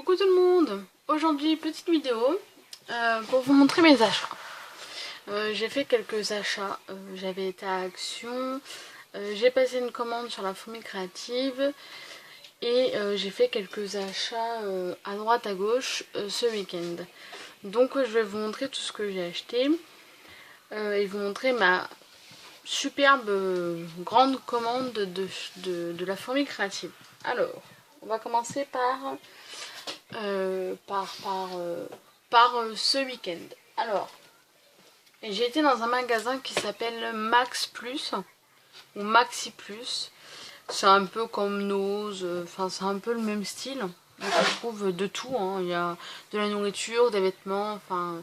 Coucou tout le monde. Aujourd'hui petite vidéo pour vous montrer mes achats. J'ai fait quelques achats, j'avais été à Action, j'ai passé une commande sur la fourmi créative et j'ai fait quelques achats à droite à gauche ce week-end. Donc je vais vous montrer tout ce que j'ai acheté et vous montrer ma superbe grande commande de la fourmi créative. Alors, on va commencer par ce week-end. Alors, j'ai été dans un magasin qui s'appelle Max Plus ou Maxi Plus. C'est un peu comme Nose, enfin c'est un peu le même style. Donc, on trouve de tout, hein. Il y a de la nourriture, des vêtements, enfin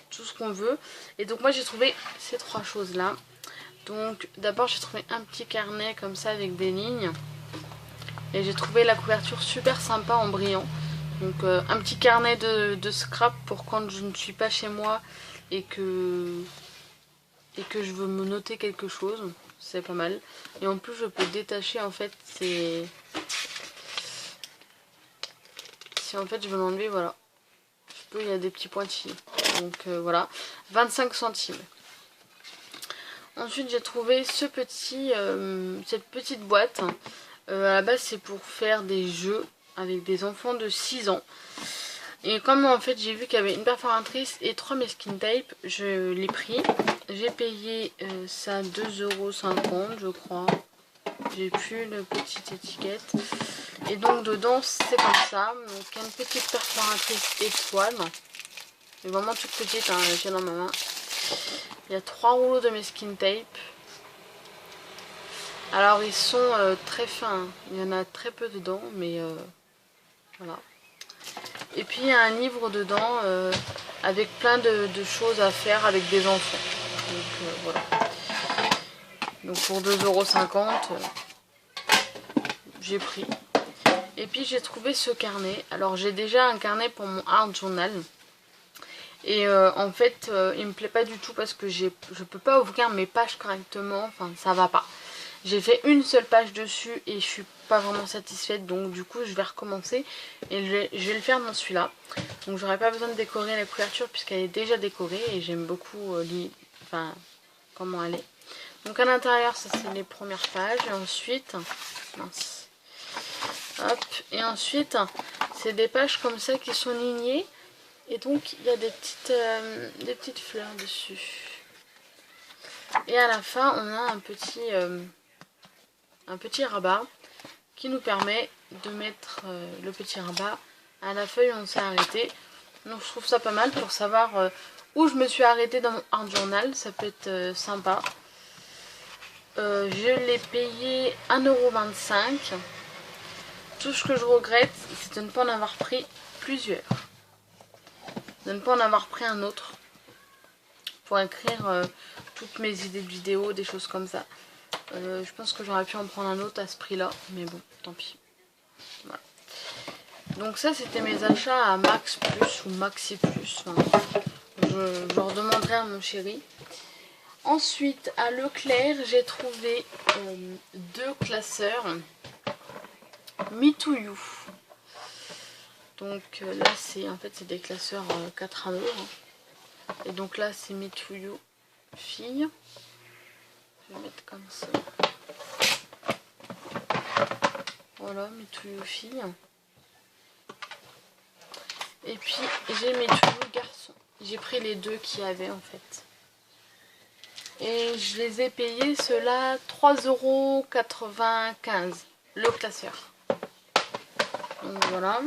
tout ce qu'on veut. Et donc moi j'ai trouvé ces trois choses là. Donc d'abord j'ai trouvé un petit carnet comme ça avec des lignes. Et j'ai trouvé la couverture super sympa en brillant. Donc un petit carnet de scrap pour quand je ne suis pas chez moi et que je veux me noter quelque chose. C'est pas mal. Et en plus je peux détacher en fait si en fait je veux l'enlever, voilà. Je peux, il y a des petits pointillés. Donc voilà. 25 centimes. Ensuite j'ai trouvé cette petite boîte. À la base c'est pour faire des jeux avec des enfants de 6 ans. Et comme en fait j'ai vu qu'il y avait une perforatrice et 3 masking tape, je l'ai pris. J'ai payé ça 2,50 € je crois. J'ai plus la petite étiquette. Et donc dedans c'est comme ça. Donc il y a une petite perforatrice étoile. Elle est vraiment toute petite, hein, j'ai dans ma main. Il y a 3 rouleaux de masking tape. Alors ils sont très fins. Il y en a très peu dedans, mais voilà. Et puis il y a un livre dedans avec plein de choses à faire avec des enfants. Donc voilà. Donc pour 2,50 €, j'ai pris. Et puis j'ai trouvé ce carnet. Alors j'ai déjà un carnet pour mon art journal. Et en fait il me plaît pas du tout parce que je peux pas ouvrir mes pages correctement. Enfin ça va pas. J'ai fait une seule page dessus et je suis pas vraiment satisfaite, donc du coup je vais recommencer et je vais le faire dans celui-là. Donc j'aurai pas besoin de décorer la couverture puisqu'elle est déjà décorée et j'aime beaucoup comment elle est. Donc à l'intérieur ça c'est les premières pages et ensuite mince, hop, et ensuite c'est des pages comme ça qui sont lignées et donc il y a des petites fleurs dessus. Et à la fin on a un petit rabat qui nous permet de mettre le petit rabat à la feuille où on s'est arrêté. Donc je trouve ça pas mal pour savoir où je me suis arrêtée dans mon art journal, ça peut être sympa. Je l'ai payé 1,25 €. Tout ce que je regrette, c'est de ne pas en avoir pris plusieurs. De ne pas en avoir pris un autre pour écrire toutes mes idées de vidéos, des choses comme ça. Je pense que j'aurais pu en prendre un autre à ce prix là, mais bon, tant pis. Voilà. Donc ça c'était mes achats à Max Plus ou Maxi Plus, enfin, je redemanderai à mon chéri. Ensuite à Leclerc j'ai trouvé deux classeurs Me To You. Donc là c'est en fait c'est des classeurs 4 amours, hein. Et donc là c'est Me To You fille. Je vais mettre comme ça. Voilà, mes To You filles. Et puis j'ai mes To You garçons. J'ai pris les deux qu'il y avait en fait. Et je les ai payés ceux-là 3,95 € le classeur. Donc voilà.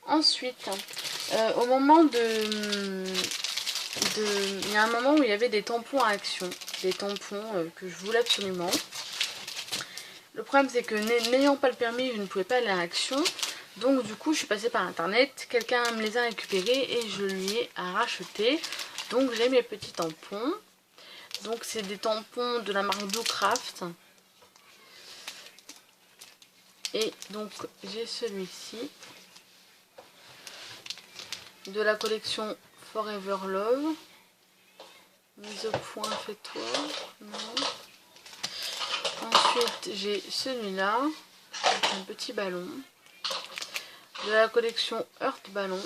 Ensuite, au moment il y a un moment où il y avait des tampons à Action. Des tampons que je voulais absolument. Le problème c'est que n'ayant pas le permis, je ne pouvais pas aller à Action. Donc du coup je suis passée par internet, quelqu'un me les a récupérés et je lui ai racheté. Donc j'ai mes petits tampons. Donc c'est des tampons de la marque Docraft. Et donc j'ai celui-ci de la collection Forever Love. Mise au point, fais-toi. Non. Ensuite j'ai celui-là, un petit ballon. de la collection Heart Ballon.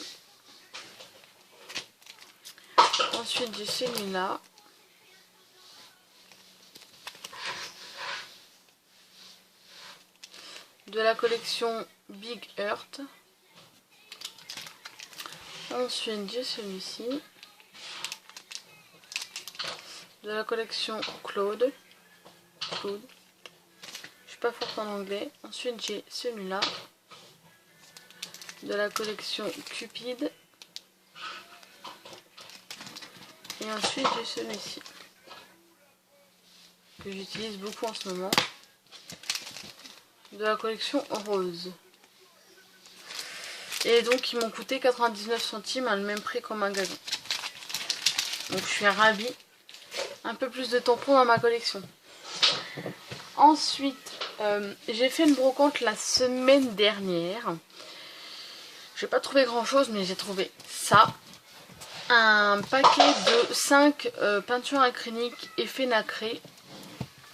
Ensuite j'ai celui-là. De la collection Big Heart. Ensuite j'ai celui-ci. De la collection Claude. Je suis pas forte en anglais. Ensuite j'ai celui-là. De la collection Cupid. Et ensuite j'ai celui-ci. Que j'utilise beaucoup en ce moment. De la collection Rose. Et donc ils m'ont coûté 99 centimes à le même prix qu'en magasin. Donc je suis ravie. Un peu plus de tampons dans ma collection. Ensuite, j'ai fait une brocante la semaine dernière. J'ai pas trouvé grand chose, mais j'ai trouvé ça. Un paquet de 5 peintures acryliques effet nacré.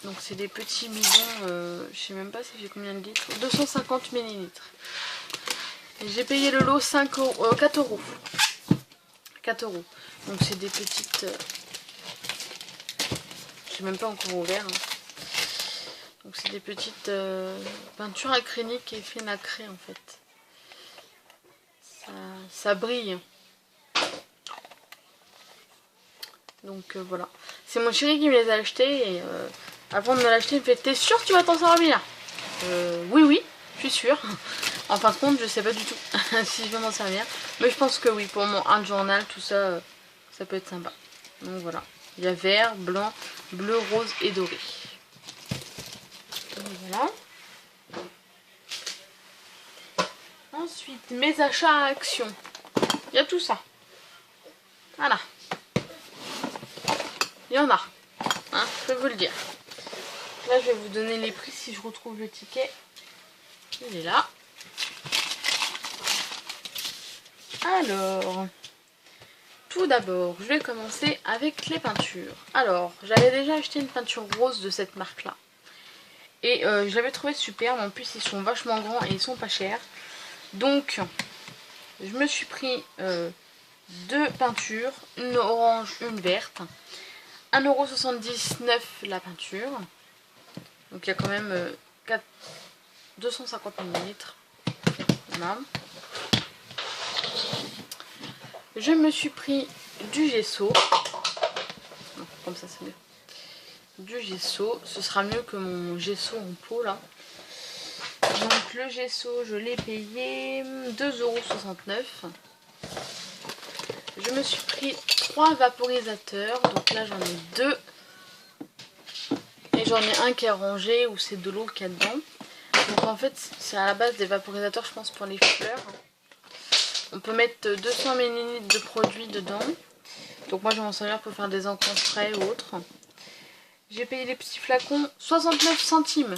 Donc c'est des petits bidons, je sais même pas si j'ai combien de litres. 250 millilitres. J'ai payé le lot 4 euros. 4 euros. Donc c'est des petites... j'ai même pas encore ouvert. Hein. Donc c'est des petites peintures acryliques effet nacré en fait. Ça brille. Donc voilà. C'est mon chéri qui me les a achetés et avant de me l'acheter il me fait: t'es sûr que tu vas t'en servir? Oui, je suis sûre. En fin de compte je sais pas du tout si je vais m'en servir. Mais je pense que oui, pour mon art journal, tout ça, ça peut être sympa. Donc voilà. Il y a vert, blanc, bleu, rose et doré. Donc voilà. Ensuite, mes achats à Action. Il y a tout ça. Voilà. Il y en a. Hein, je peux vous le dire. Là, je vais vous donner les prix si je retrouve le ticket. Il est là. Alors, tout d'abord, je vais commencer avec les peintures. Alors, j'avais déjà acheté une peinture rose de cette marque-là. Et je l'avais trouvé superbe. En plus, ils sont vachement grands et ils sont pas chers. Donc, je me suis pris 2 peintures. Une orange, une verte. 1,79 € la peinture. Donc il y a quand même 250 ml. Voilà. Je me suis pris du gesso. Non, comme ça c'est mieux. Du gesso. Ce sera mieux que mon gesso en pot là. Donc le gesso, je l'ai payé 2,69 €. Je me suis pris 3 vaporisateurs. Donc là j'en ai 2. Et j'en ai un qui est rangé où c'est de l'eau qu'il y a dedans. Donc en fait c'est à la base des vaporisateurs je pense pour les fleurs. On peut mettre 200 ml de produit dedans. Donc moi je vais m'en servir pour faire des encres spray ou autre. J'ai payé les petits flacons 69 centimes.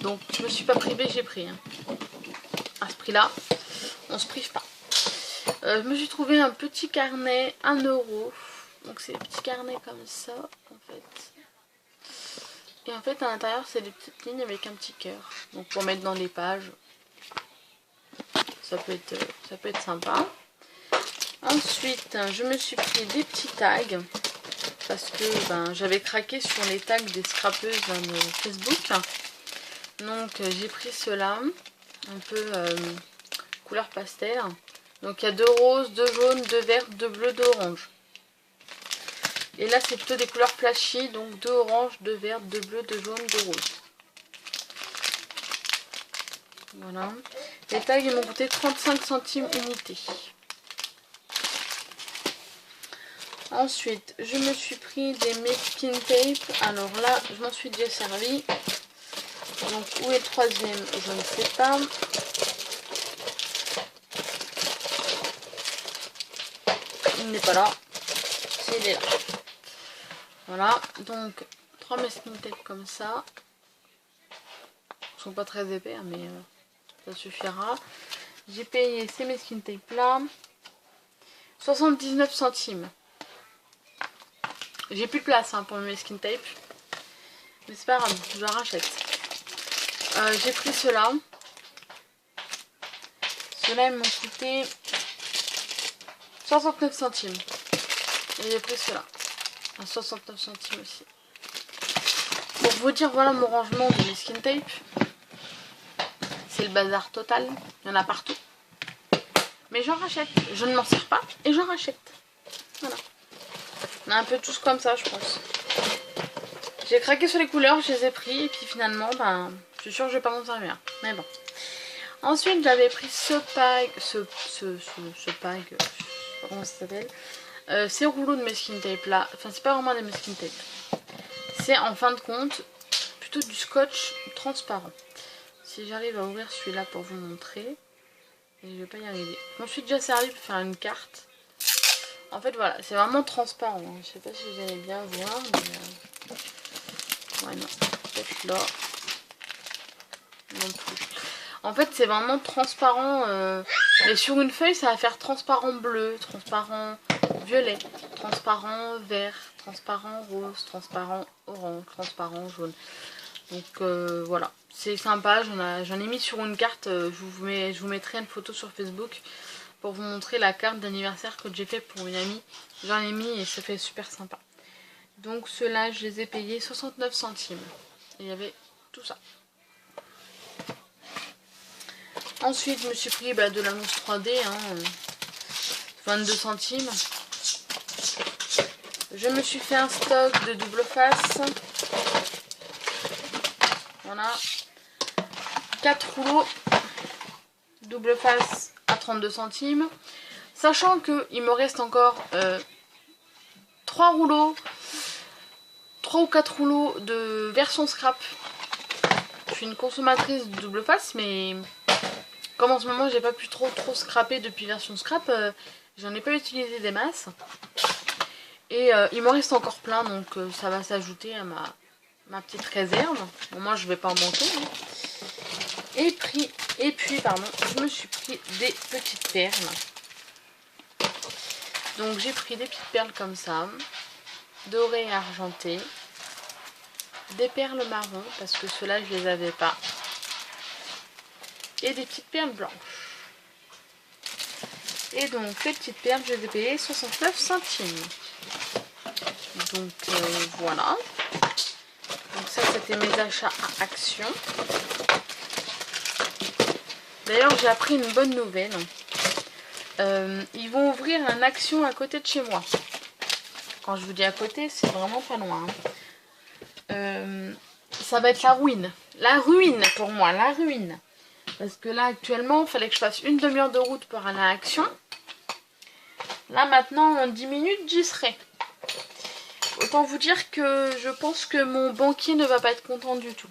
Donc je me suis pas privée, j'ai pris. Hein. À ce prix là, on se prive pas. Je me suis trouvé un petit carnet 1 €. Donc c'est des petits carnets comme ça en fait. Et en fait à l'intérieur c'est des petites lignes avec un petit cœur. Donc pour mettre dans les pages, ça peut être sympa. Ensuite je me suis pris des petits tags. Parce que j'avais craqué sur les tags des scrapeuses de Facebook. Donc j'ai pris ceux-là. Un peu couleur pastel. Donc il y a 2 roses, 2 jaunes, 2 verts, 2 bleus, 2 oranges. Et là c'est plutôt des couleurs flashy, donc 2 oranges, 2 verts, 2 bleus, 2 jaunes, 2 roses. Voilà. Les tags ils m'ont coûté 35 centimes unité. Ensuite je me suis pris des masking tape. Alors là je m'en suis déjà servi. Donc où est le troisième? Je ne sais pas. Il n'est pas là. Si, il est là. Voilà, donc 3 masking tape comme ça. Ils sont pas très épais, mais ça suffira. J'ai payé ces masking tape là 79 centimes. J'ai plus de place pour mes masking tape. Mais c'est pas grave, je la rachète. J'ai pris ceux-là. Ceux-là, ils m'ont coûté 69 centimes. Et j'ai pris ceux-là. À 69 centimes aussi. Pour vous dire, voilà mon rangement de mes skin tape. C'est le bazar total. Il y en a partout. Mais j'en rachète. Je ne m'en sers pas et j'en rachète. Voilà. On est un peu tous comme ça, je pense. J'ai craqué sur les couleurs, je les ai pris. Et puis finalement, ben, je suis sûre que je vais pas m'en servir. Mais bon. Ensuite, j'avais pris ce pack. Ce pack. Je sais pas comment ça s'appelle. Ces rouleaux de mes skin tape là. Enfin, c'est pas vraiment des mes skin tape. C'est en fin de compte plutôt du scotch transparent. Si j'arrive à ouvrir celui-là pour vous montrer. Et je vais pas y arriver. Je m'en suis déjà servi pour faire une carte. En fait voilà, c'est vraiment transparent. Je sais pas si vous allez bien voir. Mais ouais non, peut-être là. Non plus. En fait c'est vraiment transparent. Mais sur une feuille ça va faire transparent bleu, transparent violet, transparent vert, transparent rose, transparent orange, transparent jaune. Donc voilà, c'est sympa, j'en ai mis sur une carte, je vous mettrai une photo sur Facebook pour vous montrer la carte d'anniversaire que j'ai fait pour une amie. J'en ai mis et ça fait super sympa. Donc ceux-là, je les ai payés 69 centimes. Et il y avait tout ça. Ensuite, je me suis pris de la mousse 3D, 22 centimes. Je me suis fait un stock de double face. Voilà, 4 rouleaux double face à 32 centimes. Sachant qu'il me reste encore 3 rouleaux, 3 ou 4 rouleaux de version scrap. Je suis une consommatrice de double face, mais comme en ce moment j'ai pas pu trop scraper depuis version scrap, j'en ai pas utilisé des masses. Et il m'en reste encore plein, donc ça va s'ajouter à ma petite réserve. Bon, moi je vais pas en manquer. Et puis je me suis pris des petites perles. Donc j'ai pris des petites perles comme ça, dorées et argentées. Des perles marron, parce que ceux-là je les avais pas. Et des petites perles blanches. Et donc les petites perles, je les ai payées 69 centimes. Donc voilà. Donc ça c'était mes achats à Action. D'ailleurs j'ai appris une bonne nouvelle. Ils vont ouvrir un Action à côté de chez moi. Quand je vous dis à côté, c'est vraiment pas loin. Ça va être la ruine. La ruine pour moi, la ruine. Parce que là actuellement, il fallait que je fasse une demi-heure de route pour aller à Action. Là maintenant, en 10 minutes, j'y serai. Autant vous dire que je pense que mon banquier ne va pas être content du tout.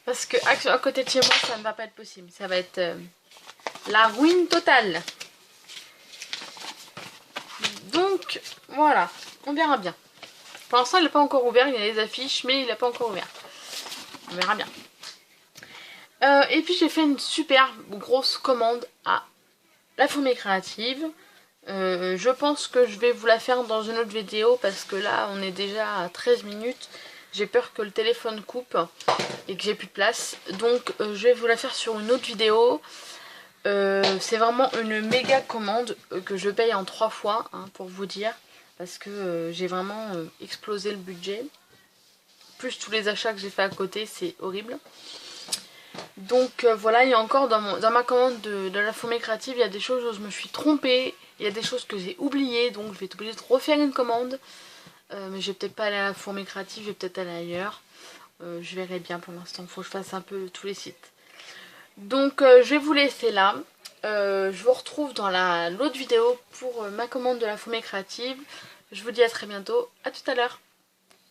Parce que Action à côté de chez moi, ça ne va pas être possible. Ça va être la ruine totale. Donc voilà, on verra bien. Pour l'instant il n'est pas encore ouvert, il y a les affiches mais il n'est pas encore ouvert. On verra bien. Et puis j'ai fait une super grosse commande à La Fourmi Créative. Je pense que je vais vous la faire dans une autre vidéo parce que là on est déjà à 13 minutes. J'ai peur que le téléphone coupe et que j'ai plus de place. Donc je vais vous la faire sur une autre vidéo. C'est vraiment une méga commande que je paye en 3 fois pour vous dire. Parce que j'ai vraiment explosé le budget. Plus tous les achats que j'ai fait à côté, c'est horrible. Donc voilà, il y a encore dans ma commande de La Fourmi Créative, il y a des choses où je me suis trompée. Il y a des choses que j'ai oubliées, donc je vais être obligée de refaire une commande. Mais je vais peut-être pas aller à La Fourmi Créative, je vais peut-être aller ailleurs. Je verrai bien pour l'instant, il faut que je fasse un peu tous les sites. Donc je vais vous laisser là. Je vous retrouve dans l'autre vidéo pour ma commande de La Fourmi Créative. Je vous dis à très bientôt, à tout à l'heure.